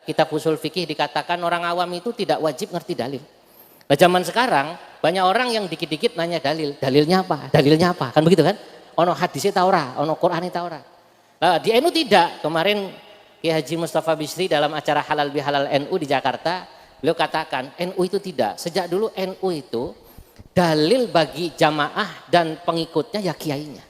kitab usul fikih dikatakan orang awam itu tidak wajib ngerti dalil. Nah, zaman sekarang banyak orang yang dikit-dikit nanya dalil, dalilnya apa? Dalilnya apa? Kan begitu kan? Ono hadisnya ta ora, ono Qur'ane ta ora. Nah, di NU tidak. Kemarin Kiai Haji Mustafa Bisri dalam acara Halal Bihalal NU di Jakarta, beliau katakan NU itu tidak. Sejak dulu NU itu dalil bagi jamaah dan pengikutnya ya kiainya.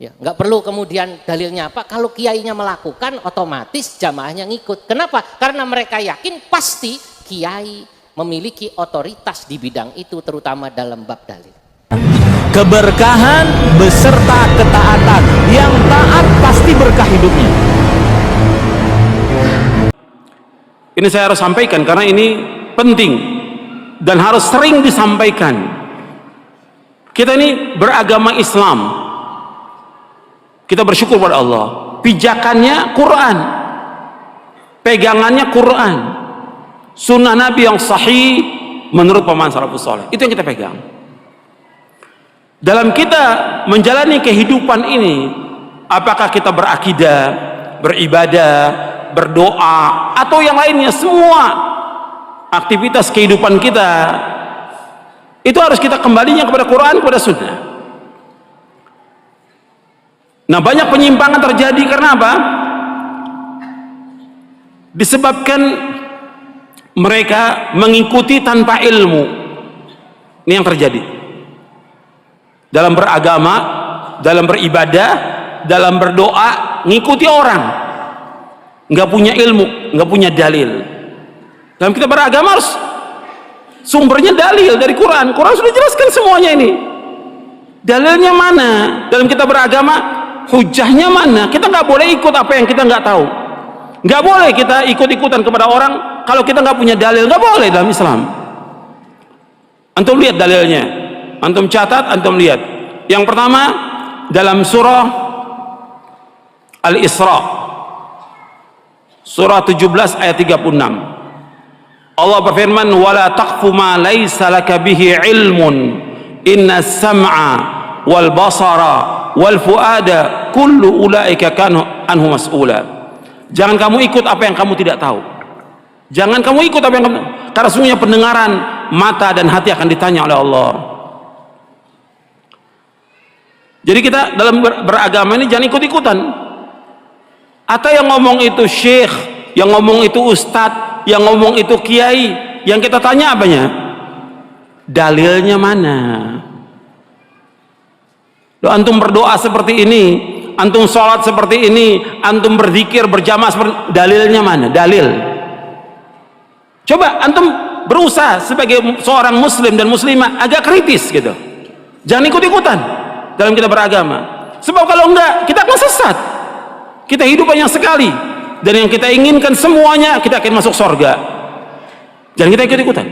Ya, nggak perlu kemudian dalilnya apa. Kalau kiainya melakukan, otomatis jamaahnya ngikut. Kenapa? Karena mereka yakin pasti kiai memiliki otoritas di bidang itu, terutama dalam bab dalil. Keberkahan beserta ketaatan. Yang taat pasti berkah hidupnya. Ini saya harus sampaikan karena ini penting dan harus sering disampaikan. Kita ini beragama Islam, kita bersyukur pada Allah, pijakannya Quran, pegangannya Quran, sunnah Nabi yang sahih menurut pemahaman salafus saleh, itu yang kita pegang. Dalam kita menjalani kehidupan ini, apakah kita berakidah, beribadah, berdoa, atau yang lainnya, semua aktivitas kehidupan kita itu harus kita kembalinya kepada Quran, kepada sunnah. Nah, banyak penyimpangan terjadi karena apa? Disebabkan mereka mengikuti tanpa ilmu. Ini yang terjadi dalam beragama, dalam beribadah, dalam berdoa, ngikuti orang, nggak punya ilmu, nggak punya dalil. Dalam kita beragama harus sumbernya dalil dari Quran. Quran sudah jelaskan semuanya ini. Dalilnya mana? Dalam kita beragama, hujahnya mana? Kita nggak boleh ikut apa yang kita nggak tahu. Nggak boleh kita ikut-ikutan kepada orang kalau kita nggak punya dalil. Nggak boleh dalam Islam. Antum lihat dalilnya, antum catat, antum lihat. Yang pertama dalam surah Al-Isra, surah 17 ayat 36. Allah berfirman, wala taqfu ma laysa laka bihi ilmun inna sam'a wal basara wal fuada kullu ulaika kanu anhu mas'ula. Jangan kamu ikut apa yang kamu tidak tahu. Jangan kamu ikut apa yang kamu, karena sesungguhnya pendengaran, mata dan hati akan ditanya oleh Allah. Jadi kita dalam beragama ini jangan ikut-ikutan. Atau yang ngomong itu syekh, yang ngomong itu ustadz, yang ngomong itu kiai, yang kita tanya apanya? Dalilnya mana? Loh, antum berdoa seperti ini, antum sholat seperti ini, antum berzikir berjamaah seperti, dalilnya mana? Dalil. Coba antum berusaha sebagai seorang muslim dan muslimah agak kritis gitu. Jangan ikut-ikutan dalam kita beragama. Sebab kalau enggak, kita akan sesat. Kita hidup hanya sekali, dan yang kita inginkan semuanya kita akan masuk surga. Jangan kita ikut-ikutan.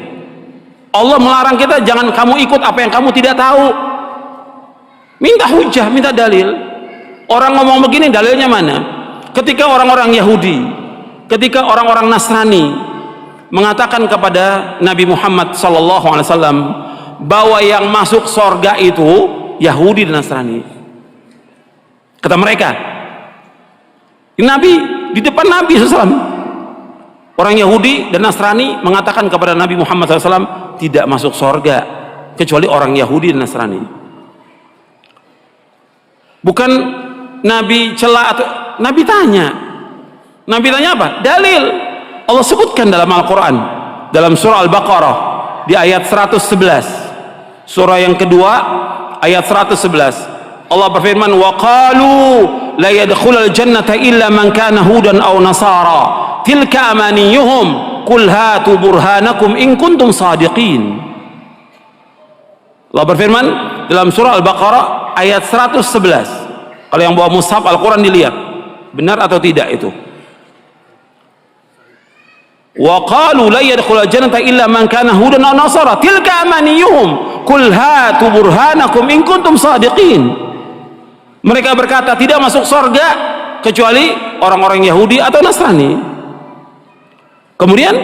Allah melarang kita, jangan kamu ikut apa yang kamu tidak tahu. Minta hujah, minta dalil. Orang ngomong begini, dalilnya mana? Ketika orang-orang Yahudi, ketika orang-orang Nasrani mengatakan kepada Nabi Muhammad SAW bahwa yang masuk surga itu Yahudi dan Nasrani. Kata mereka, Nabi, di depan Nabi SAW, orang Yahudi dan Nasrani mengatakan kepada Nabi Muhammad SAW tidak masuk surga kecuali orang Yahudi dan Nasrani. Bukan Nabi celah atau Nabi tanya. Nabi tanya apa? Dalil. Allah sebutkan dalam Al-Quran, dalam surah Al-Baqarah di ayat 111, surah yang kedua ayat 111. Allah berfirman, wa qalu la yadkhulul jannata illa man kana hudan aw nasara tilka amaniyuhum qul hatu burhanakum in kuntum sadiqin. Allah berfirman dalam surah Al-Baqarah ayat 111. Kalau yang bawa mushaf Al-Quran dilihat benar atau tidak itu. Wa qalu la yadkhulul jannata illa man kana hudan aw nasara tilka amaniyuhum qul hatu burhanakum in kuntum sadiqin. Mereka berkata tidak masuk surga kecuali orang-orang Yahudi atau Nasrani. Kemudian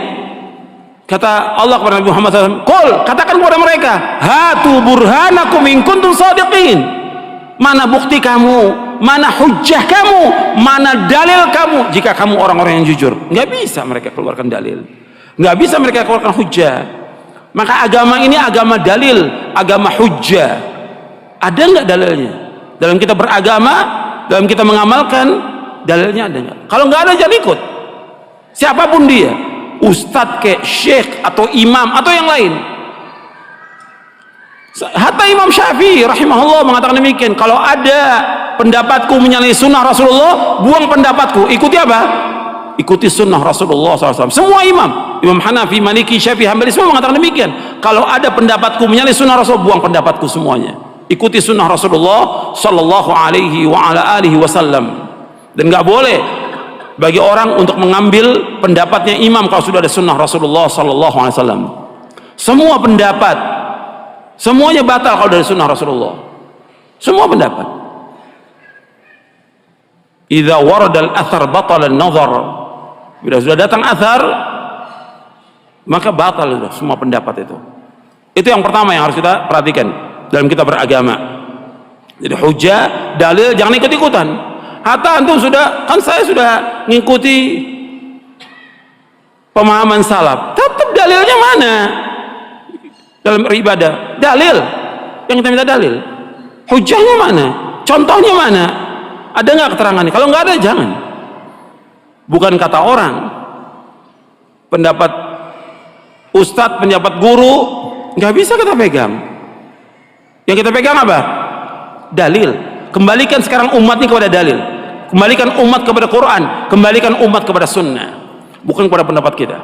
kata Allah kepada Nabi Muhammad SAW, qul, katakan kepada mereka, hatu burhanakum in kuntum sadiqin. Mana bukti kamu mana hujjah kamu, mana dalil kamu jika kamu orang-orang yang jujur? Nggak bisa mereka keluarkan dalil, nggak bisa mereka keluarkan hujjah. Maka agama ini agama dalil, agama hujjah. Ada nggak dalilnya? Dalam kita beragama, dalam kita mengamalkan, dalilnya ada nggak? Kalau nggak ada, jangan ikut. Siapapun dia, ustadz kayak syekh atau imam atau yang lain. Hatta Imam Syafi'i rahimahullah mengatakan demikian, kalau ada pendapatku menyalahi sunnah Rasulullah, buang pendapatku, ikuti apa? Ikuti sunnah Rasulullah SAW. Semua imam, Imam Hanafi, Maliki, Syafi'i, Hambali, semua mengatakan demikian. Kalau ada pendapatku menyalahi sunnah Rasul, buang pendapatku semuanya. Ikuti sunnah Rasulullah Sallallahu Alaihi Wasallam. Dan nggak boleh bagi orang untuk mengambil pendapatnya imam kalau sudah ada sunnah Rasulullah Sallallahu Alaihi Wasallam. Semua pendapat, semuanya batal kalau dari sunnah Rasulullah. Semua pendapat. Idza warada al-athar batala an-nazar. Bila sudah datang athar, maka batal itu semua pendapat itu. Itu yang pertama yang harus kita perhatikan dalam kita beragama. Jadi hujjah, dalil, jangan ikut-ikutan. Hatta antum sudah, kan saya sudah ngikuti pemahaman salaf, tetap dalilnya mana? Dalam beribadah, dalil yang kita minta dalil, hujahnya mana, contohnya mana, ada nggak keterangannya? Kalau nggak ada, jangan. Bukan kata orang, pendapat ustadz, pendapat guru nggak bisa kita pegang. Yang kita pegang apa? Dalil. Kembalikan sekarang umat ini kepada dalil, kembalikan umat kepada Quran, kembalikan umat kepada sunnah, bukan kepada pendapat kita.